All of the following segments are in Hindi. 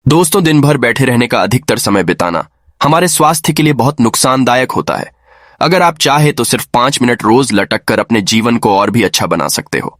दोस्तों, दिन भर बैठे रहने का अधिकतर समय बिताना हमारे स्वास्थ्य के लिए बहुत नुकसानदायक होता है। अगर आप चाहे तो सिर्फ 5 मिनट रोज लटक कर अपने जीवन को और भी अच्छा बना सकते हो।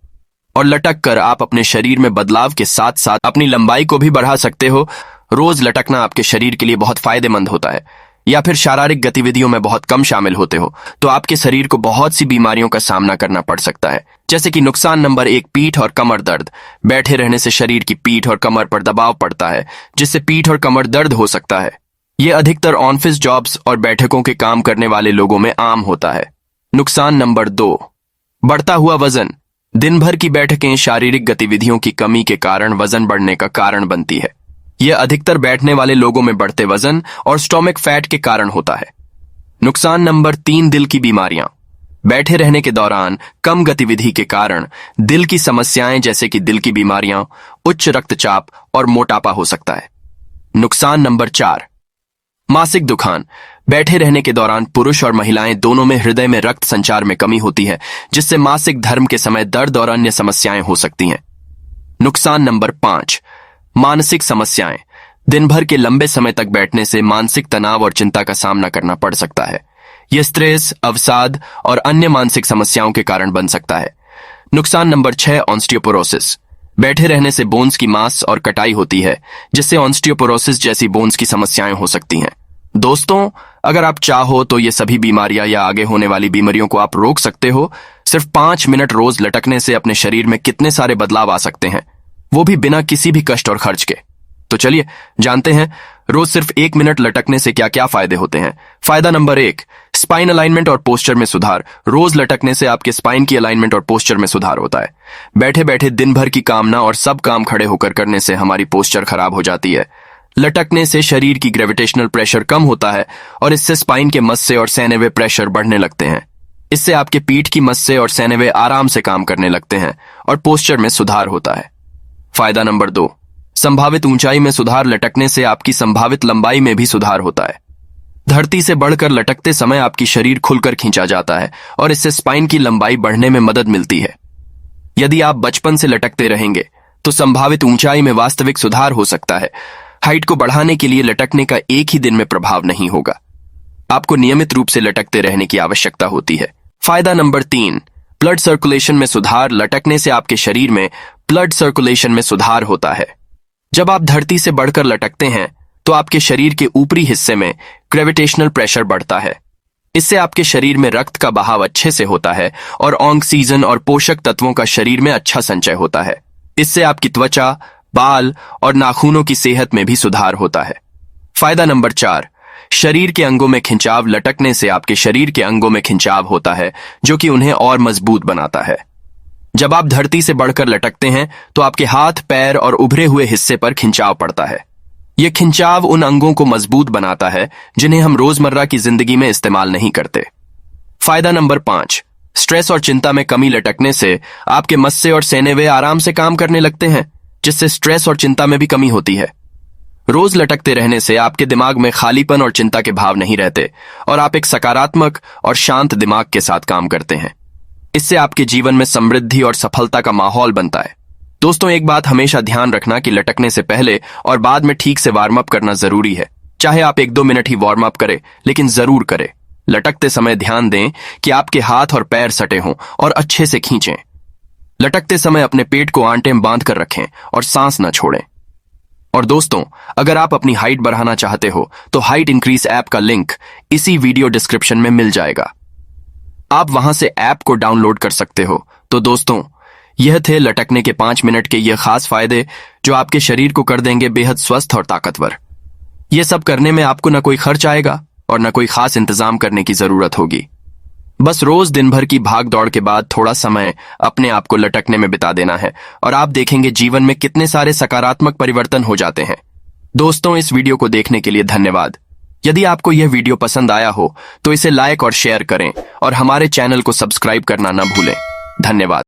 और लटक कर आप अपने शरीर में बदलाव के साथ साथ अपनी लंबाई को भी बढ़ा सकते हो। रोज लटकना आपके शरीर के लिए बहुत फायदेमंद होता है। या फिर शारीरिक गतिविधियों में बहुत कम शामिल होते हो तो आपके शरीर को बहुत सी बीमारियों का सामना करना पड़ सकता है, जैसे कि नुकसान नंबर 1, पीठ और कमर दर्द। बैठे रहने से शरीर की पीठ और कमर पर दबाव पड़ता है, जिससे पीठ और कमर दर्द हो सकता है। यह अधिकतर ऑफिस जॉब्स और बैठकों के काम करने वाले लोगों में आम होता है। नुकसान नंबर 2, बढ़ता हुआ वजन। दिन भर की बैठकें शारीरिक गतिविधियों की कमी के कारण वजन बढ़ने का कारण बनती है। यह अधिकतर बैठने वाले लोगों में बढ़ते वजन और स्टोमक फैट के कारण होता है। नुकसान नंबर 3, दिल की बीमारियां। बैठे रहने के दौरान कम गतिविधि के कारण दिल की समस्याएं जैसे कि दिल की बीमारियां, उच्च रक्तचाप और मोटापा हो सकता है। नुकसान नंबर 4, मासिक दुखान। बैठे रहने के दौरान पुरुष और महिलाएं दोनों में हृदय में रक्त संचार में कमी होती है, जिससे मासिक धर्म के समय दर्द और अन्य समस्याएं हो सकती हैं। नुकसान नंबर 5, मानसिक समस्याएं। दिन भर के लंबे समय तक बैठने से मानसिक तनाव और चिंता का सामना करना पड़ सकता है। यह स्ट्रेस, अवसाद और अन्य मानसिक समस्याओं के कारण बन सकता है। नुकसान नंबर 6, ऑस्टियोपोरोसिस। बैठे रहने से बोन्स की मांस और कटाई होती है, जिससे ऑस्टियोपोरोसिस जैसी बोन्स की समस्याएं हो सकती हैं। दोस्तों, अगर आप चाहो तो ये सभी बीमारियां या आगे होने वाली बीमारियों को आप रोक सकते हो। सिर्फ 5 मिनट रोज लटकने से अपने शरीर में कितने सारे बदलाव आ सकते हैं, वो भी बिना किसी भी कष्ट और खर्च के। तो चलिए जानते हैं रोज सिर्फ 1 मिनट लटकने से क्या क्या फायदे होते हैं। फायदा नंबर 1, स्पाइन अलाइनमेंट और पोस्चर में सुधार। रोज लटकने से आपके स्पाइन की अलाइनमेंट और पोस्चर में सुधार होता है। बैठे बैठे दिन भर की कामना और सब काम खड़े होकर करने से हमारी पोस्चर खराब हो जाती है। लटकने से शरीर की ग्रेविटेशनल प्रेशर कम होता है और इससे स्पाइन के मस्से और सैनेवे प्रेशर बढ़ने लगते हैं। इससे आपके पीठ की मस्से और सैनेवे आराम से काम करने लगते हैं और पोस्चर में सुधार होता है। फायदा नंबर 2, संभावित ऊंचाई में सुधार। लटकने से आपकी संभावित लंबाई में भी सुधार होता है। धरती से बढ़कर लटकते समय आपकी शरीर खुलकर खींचा जाता है और इससे स्पाइन की लंबाई बढ़ने में मदद मिलती है। यदि आप बचपन से लटकते रहेंगे तो संभावित ऊंचाई में वास्तविक सुधार हो सकता है। हाइट को बढ़ाने के लिए लटकने का एक ही दिन में प्रभाव नहीं होगा। आपको नियमित रूप से लटकते रहने की आवश्यकता होती है। फायदा नंबर 3, ब्लड सर्कुलेशन में सुधार। लटकने से आपके शरीर में ब्लड सर्कुलेशन में सुधार होता है। जब आप धरती से बढ़कर लटकते हैं तो आपके शरीर के ऊपरी हिस्से में ग्रेविटेशनल प्रेशर बढ़ता है। इससे आपके शरीर में रक्त का बहाव अच्छे से होता है और ऑक्सीजन और पोषक तत्वों का शरीर में अच्छा संचय होता है। इससे आपकी त्वचा, बाल और नाखूनों की सेहत में भी सुधार होता है। फायदा नंबर 4, शरीर के अंगों में खिंचाव। लटकने से आपके शरीर के अंगों में खिंचाव होता है, जो कि उन्हें और मजबूत बनाता है। जब आप धरती से बढ़कर लटकते हैं तो आपके हाथ, पैर और उभरे हुए हिस्से पर खिंचाव पड़ता है। यह खिंचाव उन अंगों को मजबूत बनाता है जिन्हें हम रोजमर्रा की जिंदगी में इस्तेमाल नहीं करते। फायदा नंबर 5, स्ट्रेस और चिंता में कमी। लटकने से आपके मस्से और सैनेवे आराम से काम करने लगते हैं, जिससे स्ट्रेस और चिंता में भी कमी होती है। रोज लटकते रहने से आपके दिमाग में खालीपन और चिंता के भाव नहीं रहते और आप एक सकारात्मक और शांत दिमाग के साथ काम करते हैं। इससे आपके जीवन में समृद्धि और सफलता का माहौल बनता है। दोस्तों, एक बात हमेशा ध्यान रखना कि लटकने से पहले और बाद में ठीक से वार्म अप करना जरूरी है। चाहे आप 1-2 मिनट ही वार्म अप करें, लेकिन जरूर करें। लटकते समय ध्यान दें कि आपके हाथ और पैर सटे हों और अच्छे से खींचें। लटकते समय अपने पेट को आंटे में बांध कर रखें और सांस न छोड़ें। और दोस्तों, अगर आप अपनी हाइट बढ़ाना चाहते हो तो हाइट इंक्रीज ऐप का लिंक इसी वीडियो डिस्क्रिप्शन में मिल जाएगा। आप वहां से ऐप को डाउनलोड कर सकते हो। तो दोस्तों, यह थे लटकने के 5 मिनट के ये खास फायदे जो आपके शरीर को कर देंगे बेहद स्वस्थ और ताकतवर। यह सब करने में आपको न कोई खर्च आएगा और न कोई खास इंतजाम करने की जरूरत होगी। बस रोज दिन भर की भाग दौड़ के बाद थोड़ा समय अपने आप को लटकने में बिता देना है और आप देखेंगे जीवन में कितने सारे सकारात्मक परिवर्तन हो जाते हैं। दोस्तों, इस वीडियो को देखने के लिए धन्यवाद। यदि आपको यह वीडियो पसंद आया हो तो इसे लाइक और शेयर करें और हमारे चैनल को सब्सक्राइब करना न भूलें। धन्यवाद।